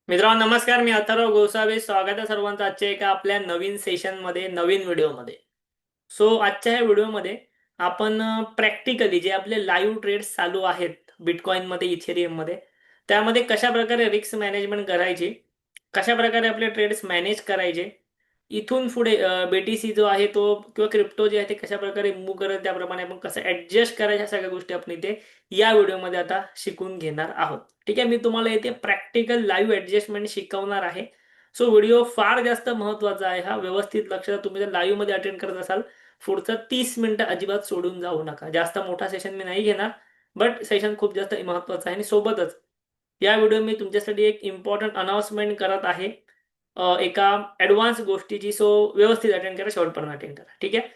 मित्रांनो नमस्कार. मी अथर्व गोसावी. स्वागत आहे सर्वांचं आजच्या एका आपल्या नवीन सेशनमध्ये, नवीन व्हिडिओमध्ये. आजच्या ह्या व्हिडिओमध्ये आपण प्रॅक्टिकली जे आपले लाईव्ह ट्रेड्स चालू आहेत बिटकॉइनमध्ये, इथेरियममध्ये, त्यामध्ये कशा प्रकारे रिस्क मॅनेजमेंट करायची, कशा प्रकारे आपले ट्रेड्स मॅनेज करायचे, इथून पुढे BTC जो आहे तो किंवा क्रिप्टो जे आहे ते कशा प्रकारे मूव्ह करत, त्याप्रमाणे आपण कसं ऍडजस्ट करायच्या सगळ्या गोष्टी आपण इथे या व्हिडिओमध्ये आता शिकून घेणार आहोत. ठीक आहे, मी तुम्हाला इथे प्रॅक्टिकल लाईव्ह ऍडजस्टमेंट शिकवणार आहे. व्हिडिओ फार जास्त महत्वाचा आहे हा. व्यवस्थित लक्ष द्या. तुम्ही जर लाईव्ह मध्ये अटेंड करत असाल, पुढचं 30 मिनिटं अजिबात सोडून जाऊ नका. जास्त मोठा सेशन मी नाही घेणार, बट सेशन खूप जास्त महत्वाचा आहे. आणि सोबतच या व्हिडिओ मी तुमच्यासाठी एक इम्पॉर्टंट अनाउन्समेंट करत आहे एका ऍडव्हान्स गोष्टीची. व्यवस्थित अटेंड करा, शेवटपर्यंत अटेंड करा. ठीक आहे.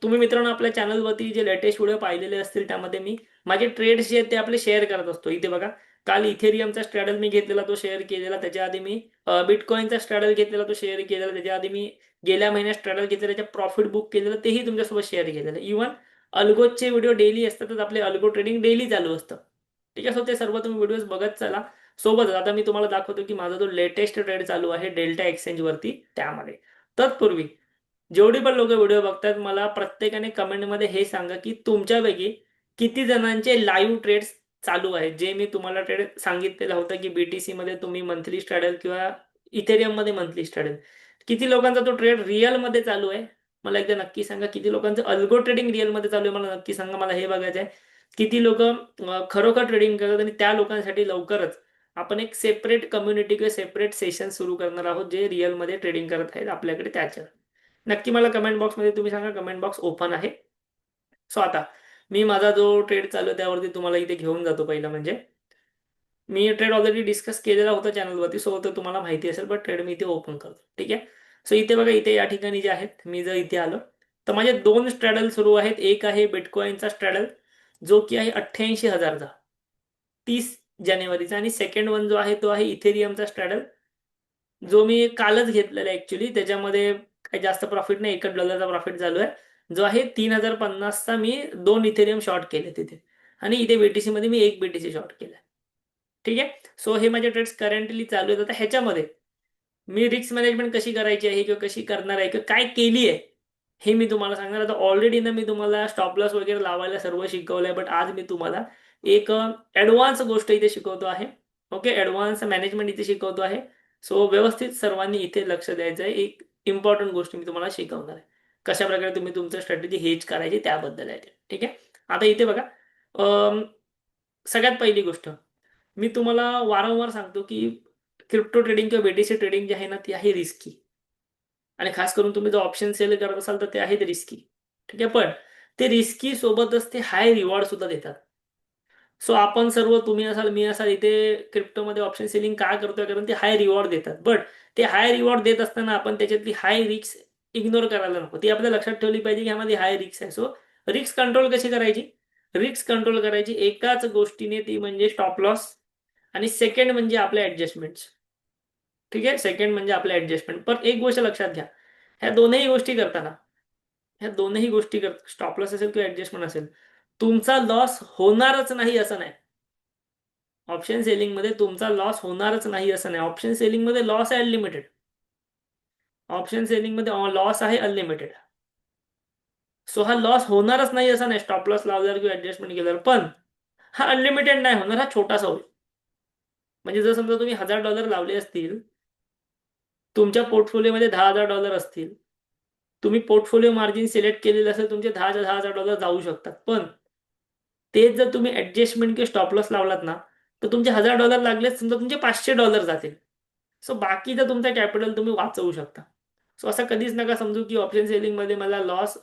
तुम्ही मित्रांनो आपल्या चॅनलवरती जे लेटेस्ट व्हिडिओ पाहिलेले असतील त्यामध्ये मी माझे ट्रेड्स जे आहेत ते आपले शेअर करत असतो. इथे बघा, काल इथेरियमचा स्ट्रॅडल मी घेतलेला, तो शेअर केलेला. त्याच्या आधी मी बिटकॉइनचा स्ट्रॅडल घेतलेला, तो शेअर केलेला. त्याच्या आधी मी गेल्या महिन्यात स्ट्रॅडल घेतलेला, त्याच्या प्रॉफिट बुक केलेलं, तेही तुमच्यासोबत शेअर केलेलं. इव्हन अल्गोचे व्हिडिओ डेली असतातच, आपले अल्गो ट्रेडिंग डेली चालू असतं. ठीक आहे. ते सर्व तुम्ही व्हिडिओज बघत चला. सोबतच आता मी तुम्हाला दाखवतो की माझा जो लेटेस्ट ट्रेड चालू आहे डेल्टा एक्सचेंज वरती, त्यामध्ये. तत्पूर्वी जेवढी पण लोक व्हिडिओ बघतात, मला प्रत्येकाने कमेंटमध्ये हे सांगा की तुमच्यापैकी किती जणांचे लाईव्ह ट्रेड्स चालू आहेत. जे मी तुम्हाला ट्रेड सांगितलेलं होतं की BTC मध्ये तुम्ही मंथली स्ट्रॅडल किंवा इथेरियम मध्ये मंथली स्ट्रॅडल, किती लोकांचा तो ट्रेड रिअल मध्ये चालू आहे मला एकदा नक्की सांगा. किती लोकांचं अल्गो ट्रेडिंग रिअल मध्ये चालू आहे मला नक्की सांगा. मला हे बघायचं आहे किती लोक खरोखर ट्रेडिंग करतात. आणि त्या लोकांसाठी लवकरच आपण एक सेपरेट कम्युनिटी किंवा सेपरेट सेशन सुरू करणार आहोत, जे रिअलमध्ये ट्रेडिंग करत आहेत आपल्याकडे. त्याच्या नक्की मला कमेंट बॉक्समध्ये तुम्ही सांगा. कमेंट बॉक्स ओपन आहे. आता मी माझा जो ट्रेड चालू आहे त्यावरती तुम्हाला इथे घेऊन जातो. पहिला म्हणजे मी ट्रेड ऑलरेडी डिस्कस केलेला होता चॅनलवरती, तर तुम्हाला माहिती असेल, बट ट्रेड मी इथे ओपन करतो. ठीक आहे. इथे बघा, इथे या ठिकाणी जे आहेत, मी जर इथे आलो तर माझे दोन स्ट्रॅडल सुरू आहेत. एक आहे बिटकॉइनचा स्ट्रॅडल, जो की आहे 88,000चा, 30 जानेवारीचा. आणि सेकंड वन जो आहे तो आहे इथेरियमचा स्ट्रॅडल, जो मी कालच घेतलेला ऍक्च्युली. त्याच्यामध्ये काही जास्त प्रॉफिट नाही, $1 प्रॉफिट चालू आहे. जो आहे 3050चा. मी 2 इथेरियम शॉर्ट केले तिथे, आणि इथे BTC मध्ये मी 1 BTC शॉर्ट केला. ठीक आहे. हे माझे ट्रेड्स करंटली चालू आहेत. आता ह्याच्यामध्ये मी रिस्क मॅनेजमेंट कशी करायची आहे किंवा कशी करणार आहे किंवा काय केली आहे, हे मी तुम्हाला सांगणार. आता ऑलरेडी ना मी तुम्हाला स्टॉप लॉस वगैरे लावायला सर्व शिकवलंय, बट आज मी तुम्हाला एक ऍडव्हान्स गोष्ट इथे शिकवतो आहे. ओके, ऍडव्हान्स मॅनेजमेंट इथे शिकवतो आहे. व्यवस्थित सर्वांनी इथे लक्ष द्यायचं आहे. एक इम्पॉर्टंट गोष्ट मी तुम्हाला शिकवणार आहे, कशा प्रकारे तुम्ही तुमचं स्ट्रॅटेजी हेज करायची त्याबद्दल आहे. ठीक आहे. आता इथे बघा, सगळ्यात पहिली गोष्ट मी तुम्हाला वारंवार सांगतो की क्रिप्टो ट्रेडिंग किंवा BTC ट्रेडिंग जे आहे ना, ती आहे रिस्की. आणि खास करून तुम्ही जर ऑप्शन सेल करत असाल तर ते आहेत रिस्की. ठीक आहे. पण ते रिस्की सोबतच ते हाय रिवॉर्ड सुद्धा देतात. आपण सर्व, तुम्ही असाल, मी असाल, इथे क्रिप्टोमध्ये ऑप्शन सेलिंग का करतोय, कारण ते हाय रिवॉर्ड देतात. बट ते हाय रिवॉर्ड देत असताना आपण त्याच्यातली हाय रिस्क इग्नोर करायला नको. ती आपल्या लक्षात ठेवली पाहिजे की ह्यामध्ये हाय रिस्क आहे. रिस्क कंट्रोल कशी करायची? रिस्क कंट्रोल करायची एकाच गोष्टीने, ती म्हणजे स्टॉप लॉस. आणि सेकंड म्हणजे आपल्या ऍडजस्टमेंट. ठीक आहे. सेकंड म्हणजे आपल्या ऍडजस्टमेंट. पण एक गोष्ट लक्षात घ्या, ह्या दोनही गोष्टी करताना, ह्या दोनही गोष्टी स्टॉप लॉस असेल किंवा ऍडजस्टमेंट असेल, तुमचा लॉस होणारच नाही असं नाही. ऑप्शन सेलिंग मध्ये तुमचा लॉस होणारच नाही असं नाही. ऑप्शन सेलिंग मध्ये लॉस आहे अनलिमिटेड. ऑप्शन सेलिंग मध्ये लॉस आहे अनलिमिटेड. हा लॉस होणारच नाही असं नाही, स्टॉप लॉस लावल्यावर किंवा ऍडजस्टमेंट केल्यावर. पण हा अनलिमिटेड नाही होणार, हा छोटासा होईल. म्हणजे जर समजा तुम्ही $1000 लावले असतील, तुमच्या पोर्टफोलिओमध्ये $10,000 असतील, तुम्ही पोर्टफोलिओ मार्जिन सिलेक्ट केलेलं असेल, तुमचे 10,000 जाऊ शकतात. पण तेच जर तुम्ही ऍडजस्टमेंट किंवा स्टॉप लॉस लावलात ना, तर तुमचे $1000 लागले, समजा तुमचे $500 जातील. बाकीचं तुमचा कॅपिटल तुम्ही वाचवू शकता. असं कधीच नका समजू की ऑप्शन सेलिंग मध्ये मला लॉस,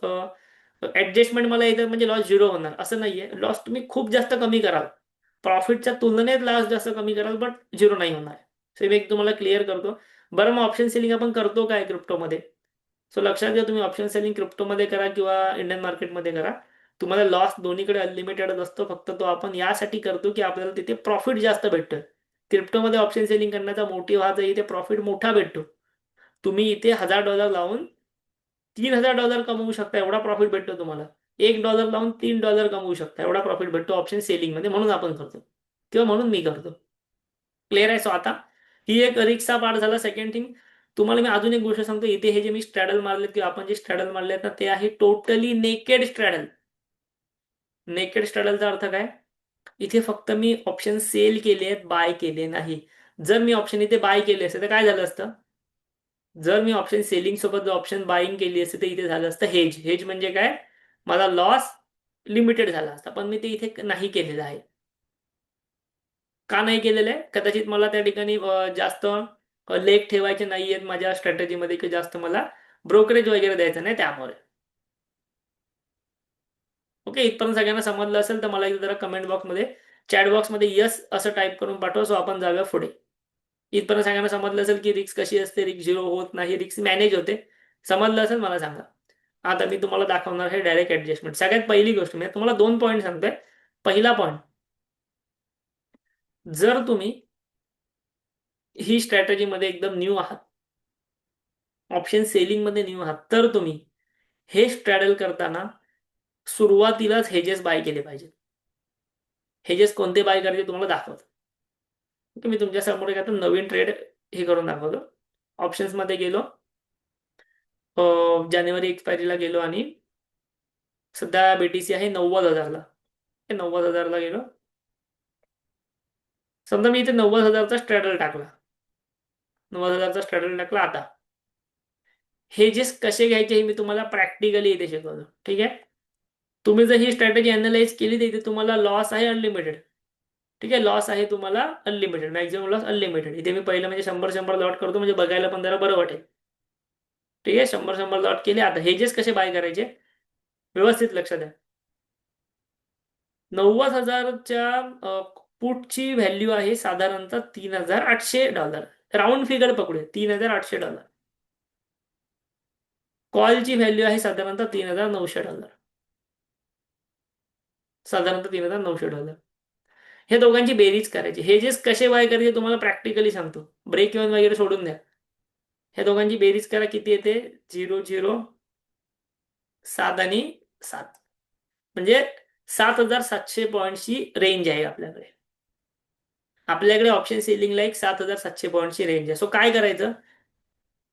ऍडजस्टमेंट मला येतं म्हणजे लॉस झिरो होणार, असं नाहीये. लॉस तुम्ही खूप जास्त कमी कराल, प्रॉफिटच्या तुलनेत लॉस जास्त कमी कराल, बट झिरो नाही होणार. मी एक तुम्हाला क्लिअर करतो. बरं, मग ऑप्शन सेलिंग आपण करतो काय क्रिप्टोमध्ये? लक्षात घ्या, तुम्ही ऑप्शन सेलिंग क्रिप्टोमध्ये करा किंवा इंडियन मार्केटमध्ये करा, तुम्हाला लॉस दोन्हीकडे अनलिमिटेडच असतो. फक्त तो आपण यासाठी करतो की आपल्याला तिथे प्रॉफिट जास्त भेटतं. क्रिप्टोमध्ये ऑप्शन सेलिंग करण्याचा मोटिव्ह हाच आहे, इथे प्रॉफिट मोठा भेटतो. तुम्ही इथे $1000 लावून $3000 कमवू शकता, एवढा प्रॉफिट भेटतो तुम्हाला. $1 लावून $3 कमवू शकता, एवढा प्रॉफिट भेटतो ऑप्शन सेलिंग मध्ये. म्हणून आपण करतो, किंवा म्हणून मी करतो. क्लिअर आहे? आता ही एक रिक्सचा पार्ट झाला. सेकंड थिंग, तुम्हाला मी अजून एक गोष्ट सांगतो. इथे हे जे मी स्ट्रॅडल मारलेत किंवा आपण जे स्ट्रॅडल मारलेत ना, ते आहे टोटली नेकेड स्ट्रॅडल. नेकेड स्ट्रॅडलचा अर्थ काय? इथे फक्त मी ऑप्शन सेल केले आहेत, बाय केले नाही. जर मी ऑप्शन इथे बाय केले असते तर काय झालं असतं? जर मी ऑप्शन सेलिंग सोबत जर ऑप्शन बाईंग केली असते तर इथे झालं असतं हेज. हेज म्हणजे काय? माझा लॉस लिमिटेड झाला असता, पण मी ते इथे नाही केलेलं आहे. का नाही केलेलं आहे? कदाचित मला त्या ठिकाणी जास्त लेख ठेवायचे नाहीयेत माझ्या स्ट्रॅटेजीमध्ये, की जास्त मला ब्रोकरेज वगैरे द्यायचं नाही त्यामुळे. ओके, इथपर्यंत सगळ्यांना समजलं असेल तर मला जरा कमेंट बॉक्समध्ये, चॅट बॉक्समध्ये यस असं टाईप करून पाठवा, सो आपण जाऊया पुढे. इथपर्यंत सगळ्यांना समजलं असेल की रिक्स कशी असते, रिक्स झिरो होत नाही, रिक्स मॅनेज होते. समजलं असेल मला सांगा. आता मी तुम्हाला दाखवणार आहे डायरेक्ट ऍडजस्टमेंट. सगळ्यात पहिली गोष्ट मी तुम्हाला 2 पॉईंट सांगतोय. पहिला पॉईंट, जर तुम्ही ही स्ट्रॅटेजीमध्ये एकदम न्यू आहात, ऑप्शन सेलिंगमध्ये न्यू आहात, तर तुम्ही हे स्ट्रॅडल करताना सुरुवातीलाच हेजेस बाय केले पाहिजे. हेजेस कोणते बाय करायचे तुम्हाला दाखवतो. ओके, मी तुमच्या समोर एक आता नवीन ट्रेड हे करून दाखवतो. ऑप्शन्समध्ये गेलो, जानेवारी एक्सपायरीला गेलो आणि सध्या बीटीसी आहे 90,000ला. 90,000ला गेलो. समजा मी इथे 90,000चा स्ट्रॅडल टाकला. 90,000चा स्ट्रॅडल टाकला. आता हेजेस कसे घ्यायचे हे मी तुम्हाला प्रॅक्टिकली इथे शिकवतो. ठीक आहे. तुम्ही जर ही स्ट्रॅटेजी अनालाइज केली तर इथे तुम्हाला लॉस आहे अनलिमिटेड. ठीक आहे, लॉस आहे तुम्हाला अनलिमिटेड, मॅक्झिमम लॉस अनलिमिटेड. इथे मी पहिलं म्हणजे 100 लॉट करतो, म्हणजे बघायला पण जरा बरं वाटेल. ठीक आहे, 100 लॉट केले. आता हेजेस कसे बाय करायचे व्यवस्थित लक्ष द्या. 90,000च्या पुटची व्हॅल्यू आहे साधारणतः $3,800. राऊंड फिगर पकडूया, $3,800. कॉलची व्हॅल्यू आहे साधारणतः $3,900. साधारणतः $3,900. हे दोघांची बेरीज करायची. हे जे कसे बाय करायचे तुम्हाला प्रॅक्टिकली सांगतो. ब्रेक इव्हन वगैरे सोडून द्या. हे दोघांची बेरीज करा, किती येते? 0, 0, 7 आणि 7. म्हणजे 7,700 पॉईंटची रेंज आहे आपल्याकडे. आपल्याकडे ऑप्शन सेलिंगला एक 7,700 पॉईंटची रेंज आहे. सो काय करायचं?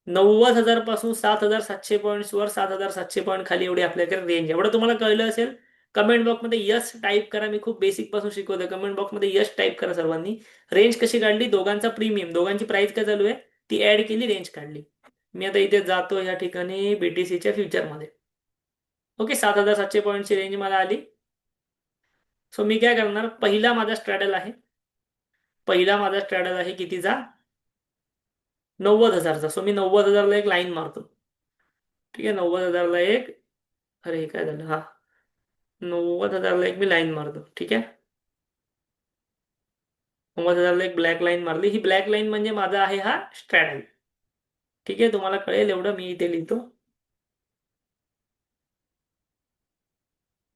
90,000 पासून 7,700 पॉईंट्स वर, 7,700 पॉईंट खाली एवढी आपल्याकडे रेंज आहे. एवढं तुम्हाला कळलं असेल. कमेंट बॉक्समध्ये यस टाईप करा. मी खूप बेसिक पासून शिकवतो. कमेंट बॉक्समध्ये यस टाईप करा सर्वांनी. रेंज कशी काढली? दोघांचा प्रीमियम, दोघांची प्राइस काय चालू आहे ती ऍड केली, रेंज काढली. मी आता इथे जातो या ठिकाणी बीटीसीच्या फ्युचरमध्ये. ओके, 7,700 पॉईंटची रेंज मला आली. सो मी काय करणार? पहिला माझा स्ट्रॅडल आहे. कितीचा? 90,000चा. सो मी 90,000ला एक लाईन मारतो. ठीक आहे, 90,000ला एक, अरे काय झालं, हा, 90,000ला एक मी लाईन मारतो. ठीक आहे, 90,000ला एक ब्लॅक लाईन मारली. ही ब्लॅक लाईन म्हणजे माझा आहे हा स्ट्रॅडल. ठीक आहे, तुम्हाला कळेल एवढं मी इथे लिहितो.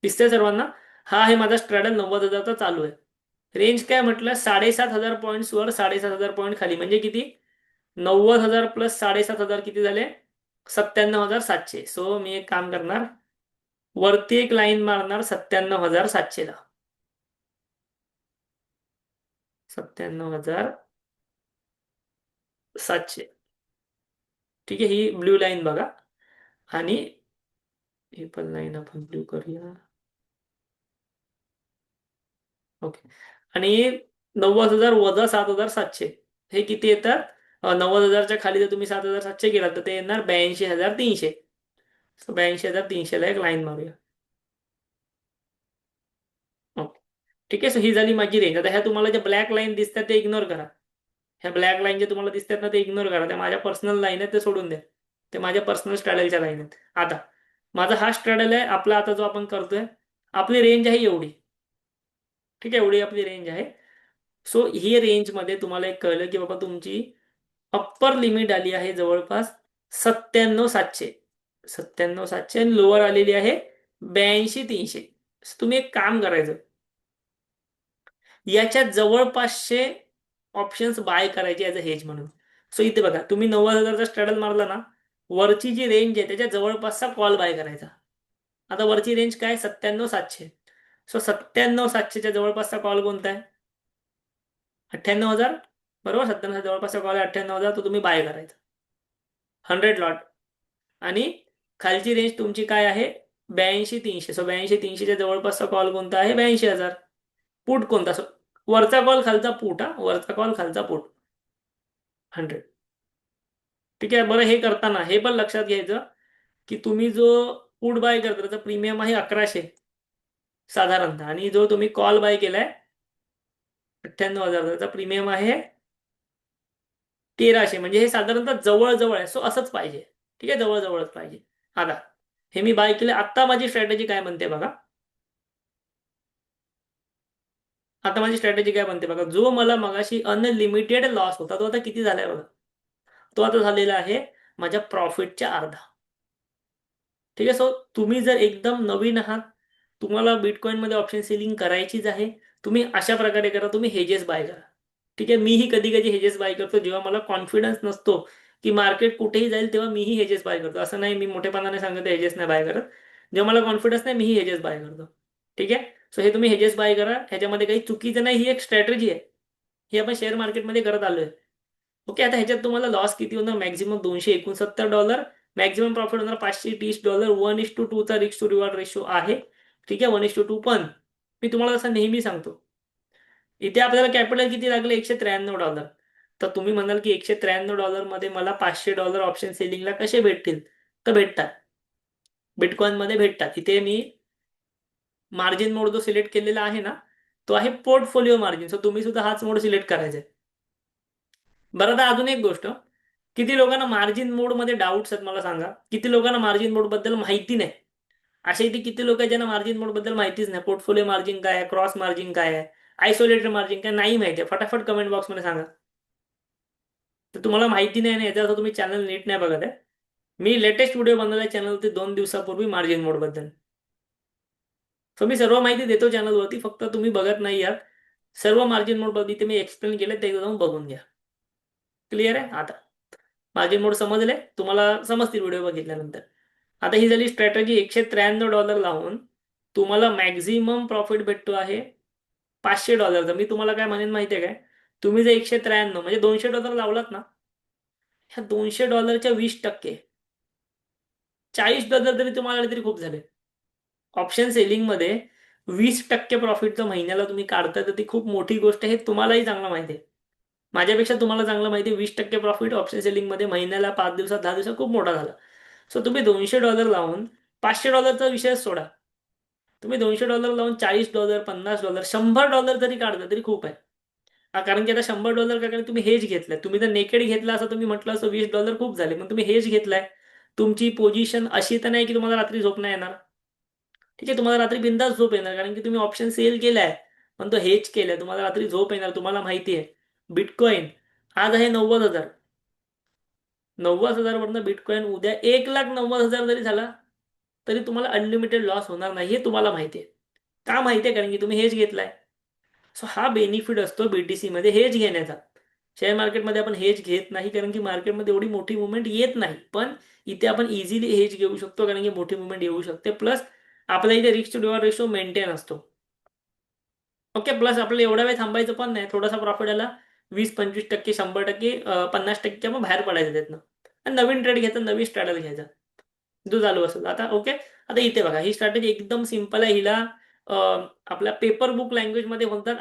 दिसतंय सर्वांना? हा आहे माझा स्ट्रॅडल, 90,000चा चालू आहे. रेंज काय म्हटलं? 7,500 पॉईंट्स वर, 7,500 पॉईंट खाली, म्हणजे किती? 90,000 प्लस 7,500 किती झाले? 97,700. सो मी एक काम करणार, वरती एक लाईन मारणार 97,700 ला. 97,700. ठीक आहे, ही ब्ल्यू लाईन बघा. आणि ही पण लाईन आपण ब्ल्यू करूया. ओके. आणि 90,000 वजा 7,700 हे किती येतात? 90,000च्या खाली जर तुम्ही 7,700 गेलात तर ते येणार 82,300. 82,300 ला एक लाईन मारूया. ओके. ठीक आहे, सो ही झाली माझी रेंज. आता ह्या तुम्हाला ज्या ब्लॅक लाईन दिसतात ते इग्नोर करा. ह्या ब्लॅक लाईन जे तुम्हाला दिसतात ना ते इग्नोर करा. त्या माझ्या पर्सनल लाईन आहेत, ते सोडून द्या. ते माझ्या पर्सनल स्ट्रॅडलच्या लाईन आहेत. आता माझा हा स्ट्रॅडल आहे आपला, आता जो आपण करतोय. आपली रेंज आहे एवढी. ठीक आहे, एवढी आपली रेंज आहे. सो ही रेंजमध्ये तुम्हाला एक कळलं की बाबा तुमची अप्पर लिमिट आली आहे जवळपास 97,700. 97,700 आणि लोअर आलेली आहे 82,300. तुम्ही एक काम करायचं, याच्या जवळपासचे ऑप्शन्स बाय करायचे ॲज अ हेज म्हणून. सो इथे बघा, तुम्ही 90,000चा स्ट्रॅडल मारला ना, वरची जी रेंज आहे त्याच्या जवळपासचा कॉल बाय करायचा. आता वरची रेंज काय? 97,700. सो 97,700च्या जवळपासचा कॉल कोणता आहे? 98,000. बरोबर, 97 जवळपासचा कॉल आहे 98,000, तो तुम्ही बाय करायचा 100 लॉट. आणि खालची रेंज तुमची काय आहे? 82,300. सो 82,300च्या जवळपासचा कॉल कोणता आहे? 82,000. पुट कोणता? वरचा कॉल खालचा पुट, हा वरचा कॉल खालचा पुट 100. ठीक आहे. बरं, हे करताना हे पण लक्षात घ्यायचं की तुम्ही जो पुट बाय करता त्याचा प्रीमियम आहे 1100 साधारणतः, आणि जो तुम्ही कॉल बाय केलाय 98,000 त्याचा प्रीमियम आहे 1300. म्हणजे हे साधारणतः जवळ आहे. सो असंच पाहिजे. ठीक आहे, जवळच पाहिजे. आता हे मी बाय केले. आता माझी स्ट्रॅटेजी काय म्हणते बघा. आता माझी स्ट्रॅटेजी काय म्हणते बघा. जो मला मगाशी अनलिमिटेड लॉस होता तो आता किती झालाय बघा. तो आता झालेला आहे माझ्या प्रॉफिटच्या अर्धा. ठीक आहे. सो तुम्ही जर एकदम नवीन आहात, तुम्हाला बिटकॉइन मध्ये ऑप्शन सेलिंग करायचीच आहे, तुम्ही अशा प्रकारे करा. तुम्ही हेजेस बाय करा. ठीक आहे. मीही कधी कधी हेजेस बाय करतो जेव्हा मला कॉन्फिडन्स नसतो की मार्केट कुठेही जाईल, तेव्हा मीही हेजेस बाय करतो. असं नाही मी मोठेपणाने सांगतो हेजेस नाही बाय करत. जेव्हा मला कॉन्फिडन्स नाही मीही हेजेस बाय करतो. ठीक आहे. सो हे तुम्ही हेजेस बाय करा. ह्याच्यामध्ये काही चुकीचं नाही. ही एक स्ट्रॅटेजी आहे. ही आपण शेअर मार्केटमध्ये करत आलोय. ओके. आता ह्याच्यात तुम्हाला लॉस किती होणार? मॅक्झिमम $269. मॅक्झिमम प्रॉफिट होणार $530. 1:2 रिस्क टू रिवॉर्ड रेशो आहे. ठीक आहे. 1:2. पण मी तुम्हाला असं नेहमी सांगतो, इथे आपल्याला कॅपिटल किती लागले? $193. तर तुम्ही म्हणाल की $193 मध्ये मला $500 ऑप्शन सेलिंगला कसे भेटतील? तर भेटतात. बिटकॉइन मध्ये भेटतात. इथे मी मार्जिन मोड जो सिलेक्ट केलेला आहे ना, तो आहे पोर्टफोलिओ मार्जिन. सो तुम्ही सुद्धा हाच मोड सिलेक्ट करायचा आहे. बरं, आता अजून एक गोष्ट, किती लोकांना मार्जिन मोड मध्ये डाऊट्स आहेत मला सांगा. किती लोकांना मार्जिन मोड बद्दल माहिती नाही? अशा इथे किती लोक आहेत ज्यांना मार्जिन मोड बद्दल माहितीच नाही? पोर्टफोलिओ मार्जिन काय आहे, क्रॉस मार्जिन काय आहे, आयसोलेटेड मार्जिन काय नाही माहिती आहे? फटाफट कमेंट बॉक्समध्ये सांगा. तर तुम्हाला माहिती नाही ना, याचा अर्थ तुम्ही चॅनल नीट नाही बघत आहे. मी लेटेस्ट व्हिडिओ बनवला चॅनलवरती 2 दिवसापूर्वी मार्जिन मोड बद्दल. सो मी सर्व माहिती देतो चॅनलवरती, फक्त तुम्ही बघत नाही आहात. सर्व मार्जिन मोड बद्दल इथे मी एक्सप्लेन केलं, ते एकदा जाऊन बघून घ्या. क्लिअर आहे? आता मार्जिन मोड समजले तुम्हाला? समजतील व्हिडिओ बघितल्यानंतर. आता ही झाली स्ट्रॅटेजी. $193 लावून तुम्हाला मॅक्झिमम प्रॉफिट भेटतो आहे $500. मी तुम्हाला काय म्हणेन माहिती आहे काय? तुम्ही जर 193 म्हणजे $200 लावलात ना, ह्या $200च्या 20% $40 तरी तुम्हाला आले तरी खूप झाले. ऑप्शन सेलिंग मध्ये 20% प्रॉफिट जर महिन्याला तुम्ही काढताय तर ती खूप मोठी गोष्ट आहे. हे तुम्हालाही चांगलं माहिती आहे. माझ्यापेक्षा तुम्हाला चांगलं माहिती आहे. 20% प्रॉफिट ऑप्शन सेलिंग मध्ये महिन्याला 5 दिवसात 10 दिवसात खूप मोठा झाला. सो तुम्ही $200 लावून $500चा विषय सोडा. तुम्ही $200 लावून $40, $50, $100 जरी काढता तरी खूप आहे. कारण की आता $100 काय, तुम्ही हेज घेतलाय. तुम्ही जर नेकेड घेतला असं तुम्ही म्हटलं असं $20 खूप झाले, पण तुम्ही हेज घेतलाय. तुमची पोझिशन अशी तर नाही की तुम्हाला रात्री झोप नाही येणार. ठीक आहे, तुम्हाला रात्री बिंदास झोप येणार, कारण की तुम्ही ऑप्शन सेल केलाय, पण तो हेज केलाय. तुम्हाला रात्री झोप येणार. तुम्हाला माहिती आहे बिटकॉइन आज आहे 90,000. 90,000 वरनं बिटकॉइन उद्या 1,90,000 जरी झाला तरी तुम्हाला अनलिमिटेड लॉस होणार नाही, हे तुम्हाला माहिती आहे. का माहिती आहे? कारण की तुम्ही हेज घेतलाय. सो हा बेनिफिट असतो बीटीसी मध्ये हेज घेण्याचा. शेअर मार्केटमध्ये आपण हेज घेत नाही, कारण की मार्केटमध्ये एवढी मोठी मुवमेंट येत नाही. पण इथे आपण इझिली हेज घेऊ शकतो, कारण की मोठी मुवमेंट येऊ शकते. प्लस आपल्या इथे risk to reward ratio maintain असतो. ओके. प्लस आपल्याला एवढा वेळ थांबायचं पण नाही. थोडासा प्रॉफिट आला 20-25%, 100%, 50% मग बाहेर पडायचं त्यातनं आणि नवीन ट्रेड घ्यायचा, नवीन स्ट्रॅटेजी घ्यायचा जो चालू असेल. आता ओके. आता इथे बघा, ही स्ट्रॅटेजी एकदम सिंपल आहे. हिला आपल्या पेपर बुक लँग्वेज मध्ये बोलतात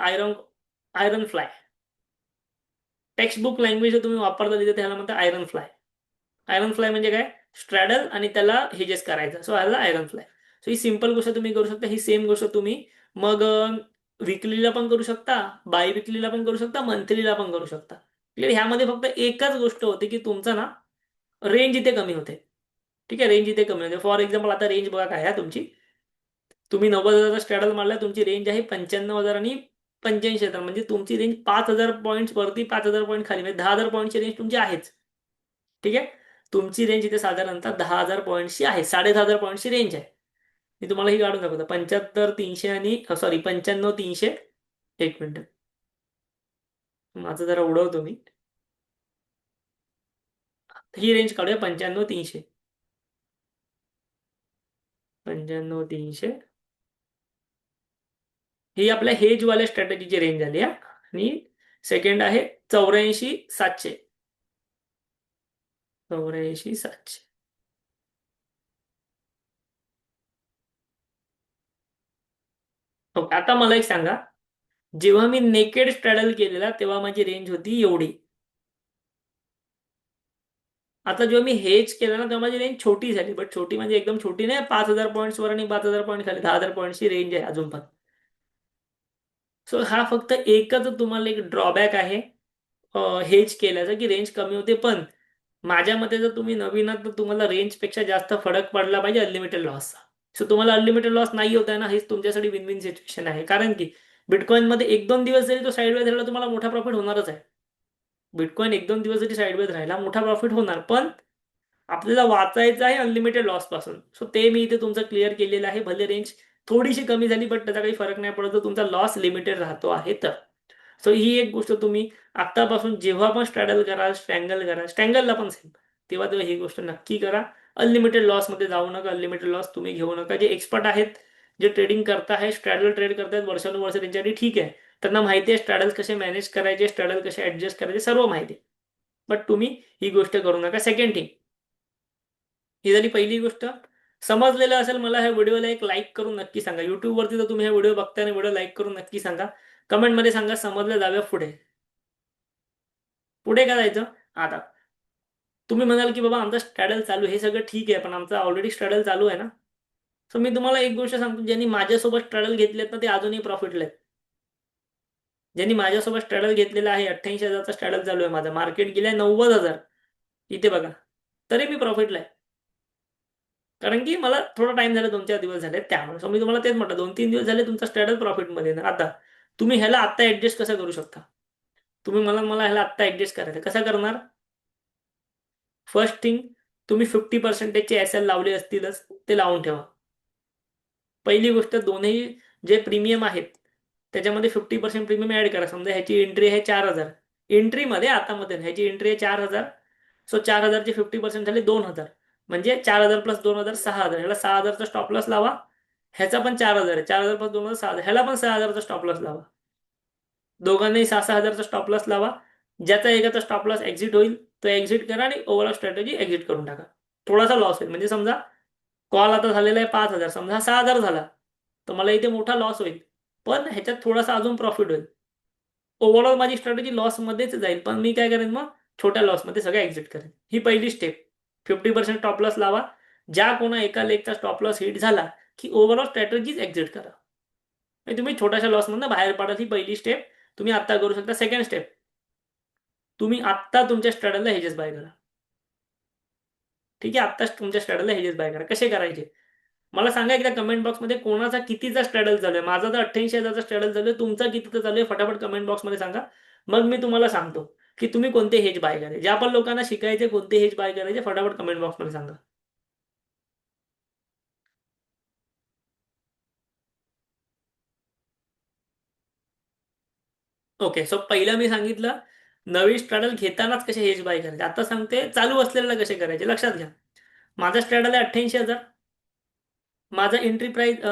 iron fly. Text book language तुम्ही वापरता तिथे त्याला म्हणतात आयरन फ्लाय. आयरन फ्लाय म्हणजे काय? स्ट्रॅडल आणि त्याला हेजेस करायचं. सो ह्याला आयरन फ्लाय. सो ही सिंपल गोष्ट तुम्ही करू शकता. ही सेम गोष्ट तुम्ही मग विकलीला पण करू शकता, बाय विकलीला पण करू शकता, मंथलीला पण करू शकता. ह्यामध्ये फक्त एकच गोष्ट होते की तुमचा ना रेंज इथे कमी होते. ठीक आहे, रेंज इथे कमी होते. फॉर एक्झाम्पल आता रेंज बघा काय आहे तुमची. तुम्ही 90,000चा स्ट्रॅडल मारला, तुमची रेंज आहे 95,000 आणि 85,000. म्हणजे तुमची रेंज 5,000 पॉईंट वरती, 5,000 पॉईंट खाली, म्हणजे 10,000 पॉईंटची रेंज तुमची आहेच. ठीक आहे. तुमची रेंज इथे साधारणतः 10,000 पॉईंटची आहे. 10,500 पॉईंटची रेंज आहे. मी तुम्हाला ही काढून दाखवतो. 75,300 आणि सॉरी 95,300. एक मिनिट, माझं जरा उडवतो मी. ही रेंज काढूया 95,300. 95,300 ही आपल्या हेजवाल्या स्ट्रॅटेजीची रेंज झाली. आणि सेकंड आहे 84,700. 84,700. ओके, आता मला एक सांगा, जेव्हा मी नेकेड स्ट्रॅडल केलेला तेव्हा माझी रेंज होती एवढी. आता जेव्हा मी हेज केलं ना तेव्हा माझी रेंज छोटी झाली, बट छोटी म्हणजे एकदम छोटी नाही, 5,000 पॉईंट्स वर आणि 5,000 पॉईंट खाली, 10,000 पॉईंटची रेंज आहे अजून पण. सो हा फक्त एकच तुम्हाला एक ड्रॉबॅक आहे हेज केल्याचा, की रेंज कमी होते. पण माझ्या मते जर तुम्ही नवीन आहात तर तुम्हाला रेंजपेक्षा जास्त फरक पडला पाहिजे अनलिमिटेड लॉसचा. सो तुम्हाला अनलिमिटेड लॉस नाही होत आहे ना, हेच तुमच्यासाठी विन विन सिच्युएशन आहे. कारण की बिटकॉईनमध्ये 1-2 दिवस जरी तो साईडवेज राहिला तुम्हाला मोठा प्रॉफिट होणारच आहे. बिटकॉईन 1-2 दिवस जरी साईडवेज राहिला मोठा प्रॉफिट होणार, पण आपल्याला वाचायचं आहे अनलिमिटेड लॉस पासून. सो ते मी इथे तुमचं क्लिअर केलेलं आहे. भले रेंज थोडीशी कमी झाली बट त्याचा काही फरक नाही पडत, तुमचा लॉस लिमिटेड राहतो आहे तर. सो ही एक गोष्ट तुम्ही आत्तापासून जेव्हा पण स्ट्रॅडल करा, स्ट्रँगल करा, स्ट्रँगलला पण सेम, तेव्हा तेव्हा ही गोष्ट नक्की करा. अनलिमिटेड लॉसमध्ये जाऊ नका, अनलिमिटेड लॉस तुम्ही घेऊ नका. जे एक्सपर्ट आहेत, जे ट्रेडिंग करताय, स्ट्रॅडल ट्रेड करतायत वर्षानुवर्ष, त्यांच्यासाठी ठीक आहे. त्यांना माहिती आहे स्ट्रॅडल कसे मॅनेज करायचे, स्ट्रॅडल कसे ऍडजस्ट करायचे, सर्व माहिती आहे. बट तुम्ही ही गोष्ट करू नका. सेकंड थिंग, ही झाली पहिली गोष्ट. समजलेलं असेल मला, ह्या व्हिडिओला एक लाईक करून नक्की सांगा. युट्यूबवरती तर तुम्ही हा व्हिडिओ बघताय, व्हिडिओ लाईक करून नक्की सांगा. कमेंटमध्ये सांगा समजलं, जाऊया पुढे. पुढे काय जायचं आता. तुम्ही म्हणाल की बाबा आमचा स्ट्रॅडल चालू आहे, हे सगळं ठीक आहे, पण आमचा ऑलरेडी स्ट्रॅडल चालू आहे ना. सो मी तुम्हाला एक गोष्ट सांगतो, ज्यांनी माझ्यासोबत स्ट्रॅडल घेतलेत ना ते अजूनही प्रॉफिटले आहेत. ज्यांनी माझ्यासोबत स्ट्रॅडल घेतलेला आहे, 88,000चा स्ट्रॅडल चालू आहे माझा, मार्केट गेलाय 90,000, इथे बघा, तरी मी प्रॉफिटला आहे. कारण की मला थोडा टाइम झाला, 2-4 दिवस झाले त्यामुळे. सो मी तुम्हाला तेच म्हटलं, 2-3 दिवस झाले तुमचा स्ट्रॅडल प्रॉफिटमध्ये ना. आता तुम्ही ह्याला आत्ता ऍडजस्ट कसं करू शकता. तुम्ही मला मला ह्याला आत्ता ऍडजस्ट करायचं कसं करणार. फर्स्ट थिंग, तुम्ही 50%चे एस एल लावले असतीलच, ते लावून ठेवा. पहिली गोष्ट, दोन्ही जे प्रीमियम आहेत त्याच्यामध्ये 50% प्रीमियम ऍड करा. समजा ह्याची एंट्री आहे 4,000, एंट्रीमध्ये आता मध्ये ह्याची एंट्री आहे 4,000. सो 4,000चे 50% झाले 2,000, म्हणजे 4,000 प्लस 2,000 6,000. ह्याला 6,000चा स्टॉप लॉस लावा. ह्याचा पण 4,000 आहे, 4,000 प्लस 2,000 6,000, ह्याला पण 6,000चा स्टॉप लॉस लावा. दोघांनाही 6,000चा स्टॉप लॉस लावा. ज्याचा एकाचा स्टॉप लॉस एक्झिट होईल तो एक्झिट करा आणि ओव्हरऑल स्ट्रॅटेजी एक्झिट करून टाका. थोडासा लॉस होईल, म्हणजे समजा कॉल आता झालेला आहे 5,000, समजा 6,000 झाला तर मला इथे मोठा लॉस होईल, पण ह्याच्यात थोडासा अजून प्रॉफिट होईल. ओव्हरऑल माझी स्ट्रॅटेजी लॉसमध्येच जाईल, पण मी काय करेन मग, छोट्या लॉसमध्ये सगळं एक्झिट करेन. ही पहिली स्टेप. 50% स्टॉप लॉस लावा. ज्या कोणा एका लेगचा स्टॉप लॉस हिट झाला की ओव्हरऑल स्ट्रॅटेजीज एक्झिट करा. म्हणजे तुम्ही छोट्याशा लॉसमधून बाहेर पडाल. ही पहिली स्टेप तुम्ही आत्ता करू शकता. सेकंड स्टेप, तुम्ही आत्ता तुमच्या स्ट्रॅडलला हेजेस बाय करा. ठीक आहे, आत्ताच तुमच्या स्ट्रॅडलला हेजेस बाय करा. कसे करायचे मला सांगा एकदा कमेंट बॉक्समध्ये. कोणाचा कितीचा स्ट्रॅडल चालू आहे. माझा तर 88,000चा स्ट्रॅडल चालू आहे, तुमचा कितीचा चालू आहे फटाफट कमेंट बॉक्समध्ये सांगा. मग मी तुम्हाला सांगतो की तुम्ही कोणते हेज बाय करायचे. ज्या पण लोकांना शिकायचे कोणते हेज बाय करायचे फटाफट कमेंट बॉक्समध्ये सांगा. ओके, सो पहिलं मी सांगितलं नवीन स्ट्रॅडल घेतानाच कसे हेज बाय करायचे. आता सांगते चालू असलेल्याला कसे करायचे. लक्षात घ्या, माझा स्ट्रॅडल आहे 88,000. माझा एंट्री प्राइस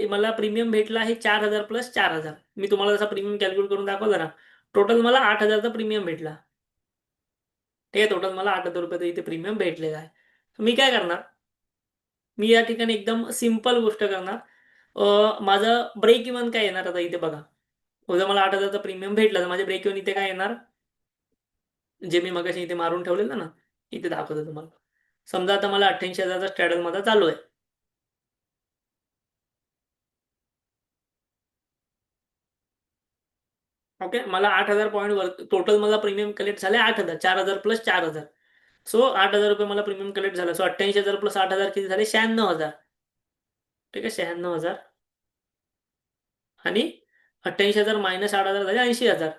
मला प्रीमियम भेटला आहे 4,000 प्लस 4,000. मी तुम्हाला जसा प्रीमियम कॅल्क्युलेट करून दाखवला ना, टोटल मला 8,000चा प्रीमियम भेटला. ठीक आहे, टोटल मला 8,000 रुपयाचा इथे प्रीमियम भेटलेला आहे. मी काय करणार, मी या ठिकाणी एकदम सिंपल गोष्ट करणार. माझं ब्रेक इव्हन काय येणार आता इथे बघा. उद्या मला 8,000चा प्रीमियम भेटला तर माझे ब्रेक इव्हन इथे काय येणार, जे मी मगाशी इथे मारून ठेवलेलं ना, इथे दाखवतो तुम्हाला. समजा आता मला 88,000चा स्ट्रॅडल माझा चालू आहे. ओके, मला 8,000 पॉईंट वर टोटल मला प्रीमियम कलेक्ट झाले 8,000. 4,000 प्लस 4,000. सो 8,000 रुपये मला प्रीमियम कलेक्ट झाला. सो 88,000 प्लस 8,000 किती झाले, 96,000. ठीक आहे, 96,000 आणि 88,000 मायनस 8,000 झाले 80,000.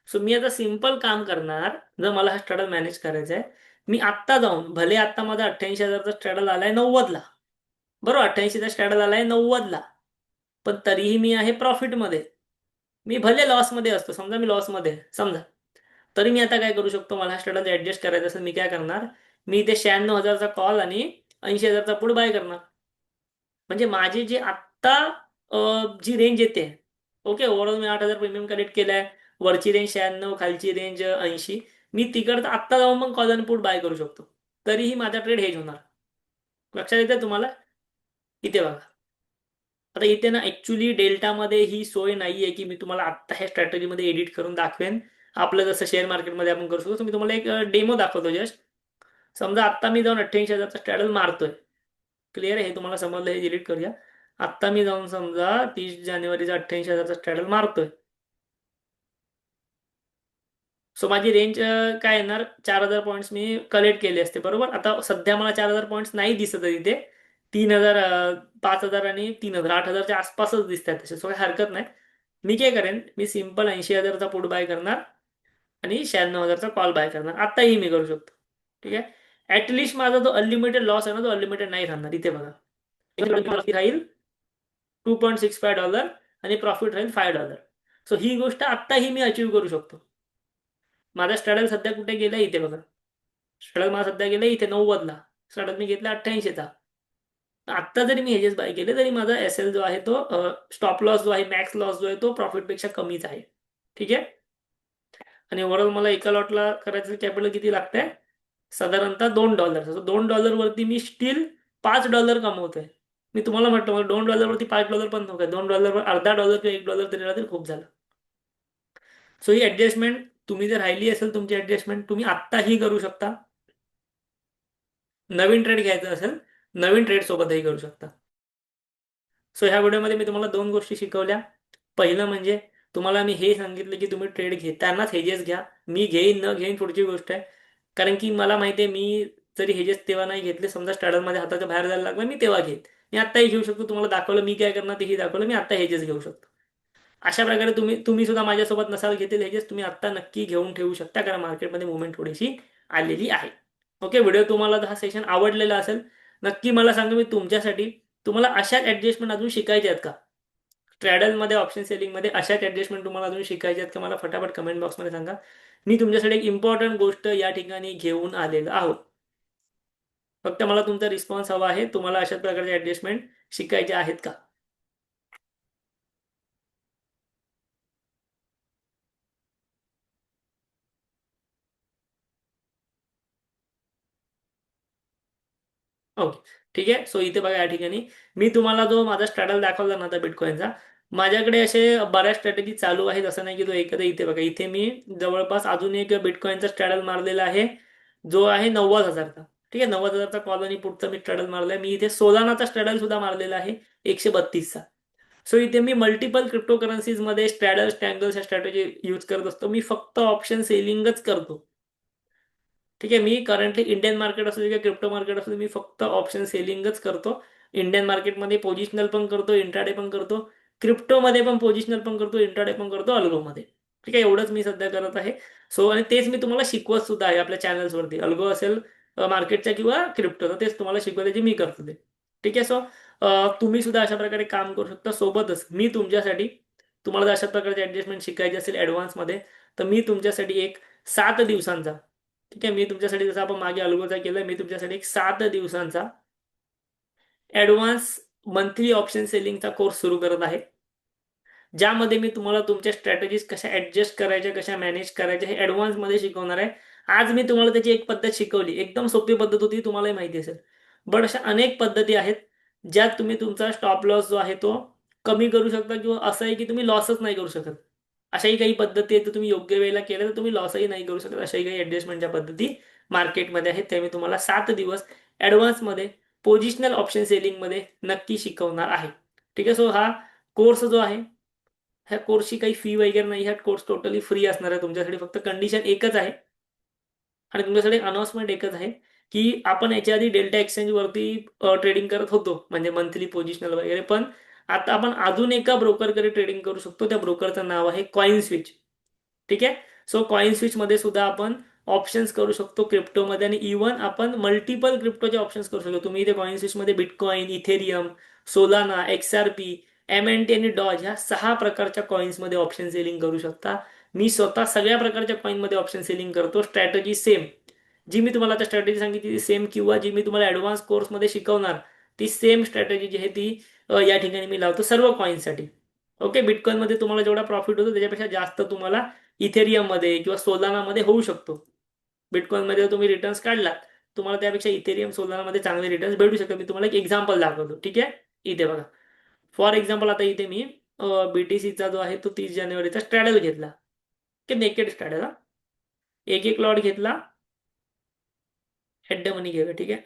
सो मी आता सिंपल काम करणार. जर मला हा स्ट्रॅडल मॅनेज करायचा आहे, मी आत्ता जाऊन, भले आत्ता माझा 88,000चा स्ट्रॅडल आलाय 90ला, बरोबर, 88चा स्ट्रॅडल आलाय 90ला, पण तरीही मी आहे प्रॉफिटमध्ये. मी भले लॉसमध्ये असतो, समजा मी लॉसमध्ये समजा, तरी मी आता काय करू शकतो, मला हा स्ट्रॅडल ऍडजस्ट करायचा असेल, मी काय करणार, मी इथे 96,000चा कॉल आणि 80,000चा पुट बाय करणार. म्हणजे माझी जी आत्ता जी रेंज येते, ओके, ओव्हरऑल मी 8,000 प्रीमियम कलेक्ट केलाय, वरची रेंज 96, खालची रेंज 80, मी तिकडचं आत्ता जाऊन मग कॉल आणि पुट बाय करू शकतो, तरीही माझा ट्रेड हेज होणार. लक्षात येते तुम्हाला? इथे बघा, आता इथे ना ऍक्च्युली डेल्टामध्ये ही सोय नाहीये की मी तुम्हाला आत्ता ह्या स्ट्रॅटेजीमध्ये एडिट करून दाखवेन. आपलं जसं शेअर मार्केटमध्ये आपण करू शकतो, मी तुम्हाला एक डेमो दाखवतो जस्ट. समजा आत्ता मी जाऊन 88,000चा स्ट्रॅडल मारतोय. क्लिअर आहे? हे तुम्हाला समजलं, हे डिलीट करूया. आत्ता मी जाऊन समजा 30 जानेवारीचा 88,000चा स्ट्रॅडल मारतोय. सो माझी रेंज काय येणार, 4,000 पॉईंट्स मी कलेक्ट केले असते, बरोबर. आता सध्या मला 4,000 पॉईंट्स नाही दिसत आहे इथे. 3,000, 5,000 आणि 3,000, 8,000च्या आसपासच दिसत आहेत तसे. सो काही हरकत नाही. मी काय करेन, मी सिम्पल 80,000चा पुट बाय करणार आणि 96,000चा कॉल बाय करणार. आत्ताही मी करू शकतो. ठीक आहे. ऍटलिस्ट माझा जो अनलिमिटेड लॉस आहे ना, तो अनलिमिटेड नाही राहणार. इथे बघा, राहील $2.65 आणि प्रॉफिट राहील $5. सो ही गोष्ट आत्ताही मी अचीव्ह करू शकतो. माझा स्ट्रॅडल सध्या कुठे गेला, इथे बघा. स्ट्रॅडल माझा सध्या गेला इथे 90ला. स्ट्रॅडल मी घेतला 88चा. आत्ता जरी मी हेजेस बाय केले तरी माझा एसएल जो आहे तो, स्टॉप लॉस जो आहे, मॅक्स लॉस जो आहे तो प्रॉफिटपेक्षा कमीच आहे. ठीक आहे. आणि ओव्हरऑल मला एका लॉटला करायचं कॅपिटल किती लागतंय, साधारणतः $2. $2 वरती मी स्टील $5 कमवतोय. मी तुम्हाला म्हटलं, मला $2 वरती $5 पण नको. $2 वर अर्धा डॉलर किंवा $1 तरी राहतील, खूप झालं. सो ही ऍडजस्टमेंट तुम्ही जर राहिली असेल, तुमची ऍडजस्टमेंट तुम्ही आत्ताही करू शकता. नवीन ट्रेड घ्यायचा असेल, नवीन ट्रेड सोबतही करू शकता. सो ह्या व्हिडिओमध्ये मी तुम्हाला 2 गोष्टी शिकवल्या. पहिलं म्हणजे तुम्हाला मी हे सांगितलं की तुम्ही ट्रेड घेतानाच हेजेस घ्या. मी घेईन न घेईन पुढची गोष्ट आहे. कारण की मला माहिती आहे, मी जरी हेजेस तेव्हा नाही घेतले, समजा स्टार्टरमध्ये हाताच्या बाहेर जायला लागला, मी तेव्हा घेईन. मी आत्ताही घेऊ शकतो. तुम्हाला दाखवलं मी काय करणार तेही दाखवलं. मी आत्ता हेजेस घेऊ शकतो. अशा प्रकारे तुम्ही सुद्धा माझ्यासोबत नसाल घेतील हेजेस, तुम्ही आत्ता नक्की घेऊन ठेवू शकता, कारण मार्केटमध्ये मुवमेंट थोडीशी आलेली आहे. ओके, व्हिडिओ तुम्हाला हा सेशन आवडलेला असेल, नक्की मला सांगा. मी तुमच्यासाठी, तुम्हाला अशाच ऍडजस्टमेंट अजून शिकायच्या आहेत का? ट्रॅडलमध्ये, ऑप्शन सेलिंगमध्ये अशाच ऍडजस्टमेंट तुम्हाला अजून शिकायचे आहेत का? मला फटाफट कमेंट बॉक्समध्ये सांगा. मी तुमच्यासाठी एक इम्पॉर्टंट गोष्ट या ठिकाणी घेऊन आलेलो आहोत. फक्त मला तुमचा रिस्पॉन्स हवा आहे. तुम्हाला अशाच प्रकारचे ऍडजस्टमेंट शिकायचे आहेत का? ओके, ठीक आहे. सो इथे बघा, या ठिकाणी मी तुम्हाला जो माझा स्ट्रॅटल दाखवला ना आता बिटकॉईनचा, माझ्याकडे असे बऱ्याच स्ट्रॅटेजी चालू आहेत. असं नाही की तो एकच. इथे बघा, इथे मी जवळपास अजून एक बिटकॉईनचा स्ट्रॅटल मारलेला आहे, जो आहे 90,000चा. ठीक आहे, 90,000चा कॉल आणि पुढचा मी स्ट्रॅटल मारलाय. मी इथे सोलानाचा स्ट्रॅटल सुद्धा मारलेला आहे, 132चा. सो इथे मी मल्टिपल क्रिप्टो करन्सीजमध्ये स्ट्रॅडल, स्टँगल्स ह्या स्ट्रॅटेजी यूज करत असतो. मी फक्त ऑप्शन सेलिंगच करतो. ठीक आहे, मी करंटली इंडियन मार्केट असू दे किंवा क्रिप्टो मार्केट असू दे, मी फक्त ऑप्शन सेलिंगच करतो. इंडियन मार्केटमध्ये पोझिशनल पण करतो, इंट्राडे पण करतो, क्रिप्टोमध्ये पण पोझिशनल पण करतो, इंट्राडे पण करतो, अल्गोमध्ये. ठीक आहे, एवढंच मी सध्या करत आहे. सो आणि तेच मी तुम्हाला शिकवत सुद्धा आहे आपल्या चॅनल्सवरती. अल्गो असेल मार्केटच्या किंवा क्रिप्टोचं, तेच तुम्हाला शिकवते जे मी करतो ते. ठीक आहे. सो तुम्ही सुद्धा अशा प्रकारे काम करू शकता. सोबतच मी तुमच्यासाठी, तुम्हाला जर अशा प्रकारचे ऍडजस्टमेंट शिकायचे असेल ॲडव्हान्समध्ये, तर मी तुमच्यासाठी एक 7 दिवसांचा, ठीक आहे, मी तुमच्यासाठी, जसं आपण मागे अल्गोचा केलं, मी तुमच्यासाठी एक 7 दिवसांचा ॲडव्हान्स मंथली ऑप्शन सेलिंगचा कोर्स सुरू करत आहे, ज्यामध्ये मी तुम्हाला तुमच्या स्ट्रॅटेजीज कशा ऍडजस्ट करायच्या, कशा मॅनेज करायच्या, हे ॲडव्हान्समध्ये शिकवणार आहे. आज मी तुम्हाला त्याची एक पद्धत शिकवली, एकदम सोपी पद्धत होती, तुम्हालाही माहिती असेल. बट अशा अनेक पद्धती आहेत ज्यात तुम्ही तुमचा स्टॉप लॉस जो आहे तो कमी करू शकता, किंवा असं आहे की तुम्ही लॉसच नाही करू शकत. अशाही काही पद्धती आहेत, तुम्ही योग्य वेळेला केल्या तर तुम्ही लॉसही नाही करू शकत. अशाही काही ऍडजस्टमेंटच्या पद्धती मार्केटमध्ये आहेत, त्या मी तुम्हाला 7 दिवस ॲडव्हान्समध्ये पोझिशनल ऑप्शन सेलिंगमध्ये नक्की शिकवणार आहे. ठीक आहे. सो हा कोर्स जो आहे, ह्या कोर्सची काही फी वगैरे नाही. हा कोर्स टोटली फ्री असणार आहे तुमच्यासाठी. फक्त कंडिशन एकच आहे आणि तुमच्यासाठी अनाउन्समेंट एकच आहे की आपण याच्या आधी डेल्टा एक्सचेंजवरती ट्रेडिंग करत होतो, म्हणजे मंथली पोझिशनल वगैरे. पण आता आपण अजून एका ब्रोकरकडे ट्रेडिंग करू शकतो. त्या ब्रोकरचं नाव आहे कॉइन स्विच. ठीक आहे. सो कॉइन स्विचमध्ये सुद्धा आपण ऑप्शन्स करू शकतो क्रिप्टोमध्ये, आणि इव्हन आपण मल्टिपल क्रिप्टोचे ऑप्शन्स करू शकतो. तुम्ही इथे कॉइन स्विचमध्ये Bitcoin, Ethereum, Solana, XRP, MNT आणि डॉज ह्या 6 प्रकारच्या कॉइन्समध्ये ऑप्शन सेलिंग करू शकता. मी स्वतः सगळ्या प्रकारच्या कॉइनमध्ये ऑप्शन सेलिंग करतो. स्ट्रॅटेजी सेम, जी मी तुम्हाला आता स्ट्रॅटेजी सांगितली ती सेम, किंवा जी मी तुम्हाला ॲडव्हान्स कोर्समध्ये शिकवणार ती सेम स्ट्रॅटेजी जी आहे ती या ठिकाणी मी लावतो सर्व कॉइन्ससाठी. ओके, बिटकॉइनमध्ये तुम्हाला जेवढा प्रॉफिट होतो त्याच्यापेक्षा जास्त तुम्हाला इथेरियममध्ये किंवा सोलानामध्ये होऊ शकतो. बिटकॉइनमध्ये तुम्ही रिटर्न्स काढलात, तुम्हाला त्यापेक्षा इथेरियम सोलानामध्ये चांगले रिटर्न्स भेटू शकतात. मी तुम्हाला एक एक्झाम्पल दाखवतो. ठीक आहे, इथे बघा. फॉर एक्झाम्पल आता इथे मी BTCचा जो आहे तो 30 जानेवारीचा स्ट्रॅडल घेतला, की नेकेड स्ट्रॅडल. एक एक लॉट घेतला, हेड मनी घेतला. ठीक आहे,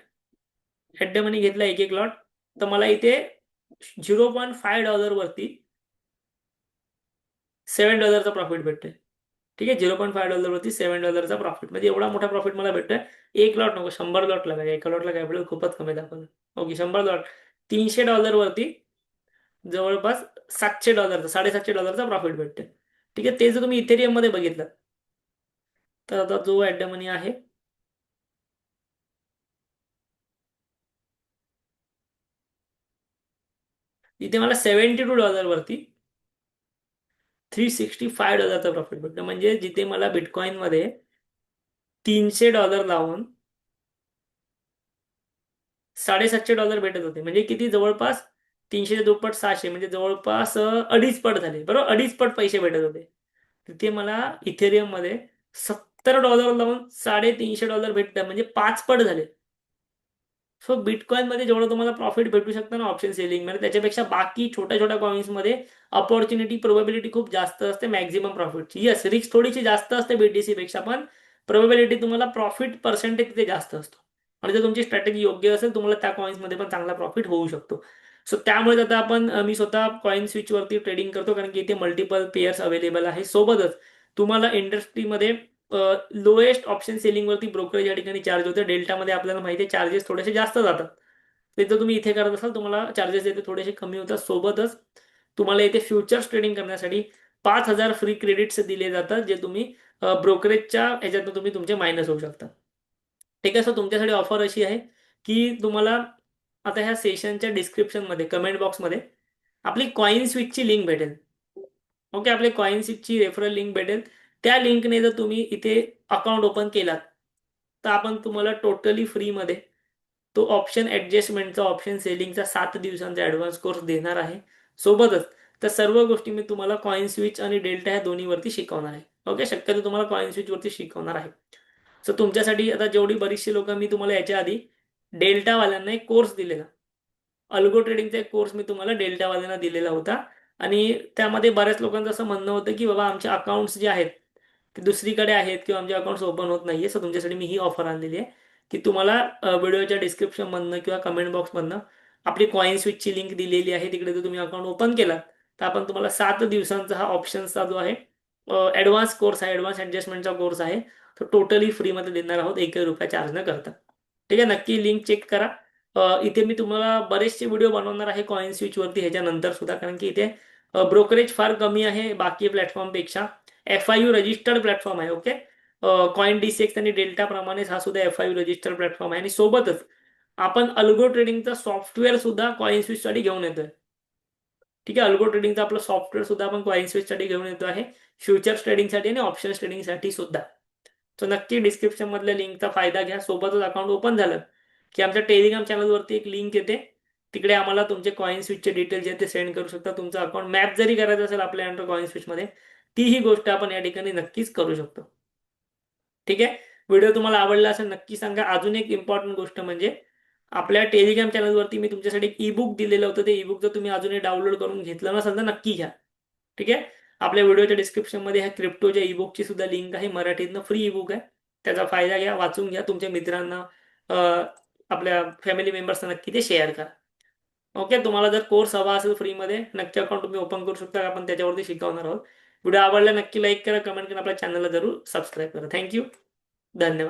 हेड मनी घेतला एक एक लॉट. तर मला इथे $0.5 वरती $7चा प्रॉफिट भेटतोय. ठीक आहे, $0.5 वरती $7चा प्रॉफिट, म्हणजे एवढा मोठा प्रॉफिट मला भेटतोय. एक लॉट नको, 100 लॉट लागायचे. एका लॉटला काय भेटेल, खूपच कमी दाखवलं. ओके, 100 लॉट, $300 वरती जवळपास $700, $750चा प्रॉफिट भेटते. ठीक आहे, ते जर तुम्ही इथेरियम मध्ये बघितलं तर आता जो ऍड मनी आहे, इथे मला $72 वरती $365चा प्रॉफिट भेटतो. म्हणजे जिथे मला बिटकॉइन मध्ये $300 लावून $750 भेटत होते, म्हणजे किती, जवळपास 300 दुप्पट 600, म्हणजे जवळपास अडीच पट झाले. बरोबर, अडीच पट पैसे भेटत होते. तिथे मला इथेरियम मध्ये $70 लावून $350 भेटतात, म्हणजे 5 पट झाले. सो बिटकॉइन मध्ये जेवढं तुम्हाला प्रॉफिट भेटू शकतं ना ऑप्शन सेलिंग मध्ये, त्याच्यापेक्षा बाकी छोट्या छोट्या कॉइन्स मध्ये अपॉर्च्युनिटी प्रोबॅबिलिटी खूप जास्त असते मॅक्झिमम प्रॉफिटची. येस, रिस्क थोडीशी जास्त असते BTC पेक्षा, पण प्रोबॅबिलिटी तुम्हाला प्रॉफिट पर्सेंटेज तिथे जास्त असतो. आणि जर तुमची स्ट्रॅटेजी योग्य असेल, तुम्हाला त्या कॉइन्स मध्ये पण चांगला प्रॉफिट होऊ शकतो. सो त्यामुळे आता मी स्वतः कॉइन स्विच वरती ट्रेडिंग करतो, कारण की इथे मल्टिपल पेयर्स अवेलेबल आहे. सोबतच तुम्हाला इंडस्ट्रीमध्ये लोएस्ट ऑप्शन सेलिंग वरती ब्रोकरेज या ठिकाणी चार्ज होते. डेल्टामध्ये आपल्याला माहिती आहे चार्जेस थोडेसे जास्त जातात. ते जर तुम्ही इथे करत असाल, तुम्हाला चार्जेस इथे थोडेसे कमी होतात. सोबतच तुम्हाला इथे फ्युचर्स ट्रेडिंग करण्यासाठी 5,000 फ्री क्रेडिट्स दिले जातात, जे तुम्ही ब्रोकरेजच्या ह्याच्यातून तुम्ही तुमचे मायनस होऊ शकता. ठीक आहे, सो तुमच्यासाठी ऑफर अशी आहे की तुम्हाला आता ह्या सेशनच्या डिस्क्रिप्शनमध्ये कमेंट बॉक्समध्ये आपली कॉइन स्विचची लिंक भेटेल. ओके, आपले कॉइन स्विचची रेफरल लिंक भेटेल. त्या लिंकने जर तुम्ही इथे अकाउंट ओपन केलात, तर आपण तुम्हाला टोटली फ्रीमध्ये तो ऑप्शन ऍडजस्टमेंटचा, ऑप्शन सेलिंगचा 7 दिवसांचा ऍडव्हान्स कोर्स देणार आहे. सोबतच त्या सर्व गोष्टी मी तुम्हाला कॉइन स्विच आणि डेल्टा ह्या दोन्हीवरती शिकवणार आहे. ओके, शक्यतो तुम्हाला कॉइन स्विच वरती शिकवणार आहे. सो तुमच्यासाठी आता जेवढी बरीचशी लोक, मी तुम्हाला याच्या आधी डेल्टावाल्यांना एक कोर्स दिलेला, अल्गो ट्रेडिंगचा एक कोर्स मी तुम्हाला डेल्टावाल्यांना दिलेला होता. आणि त्यामध्ये बऱ्याच लोकांचं असं म्हणणं होतं की बाबा आमचे अकाउंट्स जे आहेत ते दुसरीकडे आहेत, किंवा आमचे अकाउंट्स ओपन होत नाहीये. सो तुमच्यासाठी मी ही ऑफर आणलेली आहे की तुम्हाला व्हिडिओच्या डिस्क्रिप्शन मधनं किंवा कमेंट बॉक्स मधनं आपली कॉइन स्विचची लिंक दिलेली आहे. तिकडे जर तुम्ही अकाउंट ओपन केलात, तर आपण तुम्हाला 7 दिवसांचा हा ऑप्शन्सचा जो आहे ऍडव्हान्स कोर्स आहे, ऍडव्हान्स ऍडजस्टमेंटचा कोर्स आहे, तो टोटली फ्रीमध्ये देणार आहोत, ₹1 चार्ज न करता. ठीक आहे, नक्की लिंक चेक करा. इथे मी तुम्हाला बरेचसे व्हिडिओ बनवणार आहे कॉइन स्विच वरती ह्याच्यानंतर सुद्धा, कारण की इथे ब्रोकरेज फार कमी आहे बाकी प्लॅटफॉर्मपेक्षा. FIU रजिस्टर्ड प्लॅटफॉर्म आहे. ओके, कॉइन DCX आणि डेल्टा प्रमाणेच हा सुद्धा FIU रजिस्टर्ड प्लॅटफॉर्म आहे. आणि सोबतच आपण अल्गो ट्रेडिंगचा सॉफ्टवेअर सुद्धा कॉइन स्विच साठी घेऊन येतोय. ठीक आहे, अल्गो ट्रेडिंगचा आपलं सॉफ्टवेअर सुद्धा आपण कॉइन स्विच साठी घेऊन येतो आहे, फ्युचर्स ट्रेडिंगसाठी आणि ऑप्शन ट्रेडिंगसाठी सुद्धा. तर नक्की डिस्क्रिप्शन मधल्या लिंकचा फायदा घ्या. सोबतच अकाउंट ओपन झालं की आमच्या टेलिग्राम चॅनलवरती एक लिंक येते, तिकडे आम्हाला तुमचे कॉइन स्विचचे डिटेल्स जे ते सेंड करू शकता. तुमचं अकाउंट मॅप जरी करायचं असेल आपल्या अँड्रॉइड कॉइन स्विचमध्ये, तीही गोष्ट आपण या ठिकाणी नक्कीच करू शकतो. ठीक आहे, व्हिडिओ तुम्हाला आवडला असेल नक्की सांगा. अजून एक इम्पॉर्टंट गोष्ट म्हणजे आपल्या टेलिग्राम चॅनलवरती मी तुमच्यासाठी एक ईबुक दिलेलं होतं. ते ईबुक जर तुम्ही अजूनही डाउनलोड करून घेतलं नसेल तर नक्की घ्या. ठीक आहे, आपल्या व्हिडिओच्या डिस्क्रिप्शन मध्ये ह्या क्रिप्टोच्या ईबुकची सुद्धा लिंक आहे. मराठीतनं फ्री ईबुक आहे, त्याचा फायदा घ्या, वाचून घ्या, तुमच्या मित्रांना आपल्या फॅमिली मेंबर्सना नक्की ते शेअर करा. ओके, तुम्हाला जर कोर्स हवा असेल फ्रीमध्ये, नक्की अकाउंट तुम्ही ओपन करू शकता, आपण त्याच्यावरती शिकवणार आहोत. व्हिडिओ आवडला नक्की लाईक करा, कमेंट करा, आपल्या चॅनलला जरूर सबस्क्राईब करा. थँक्यू, धन्यवाद.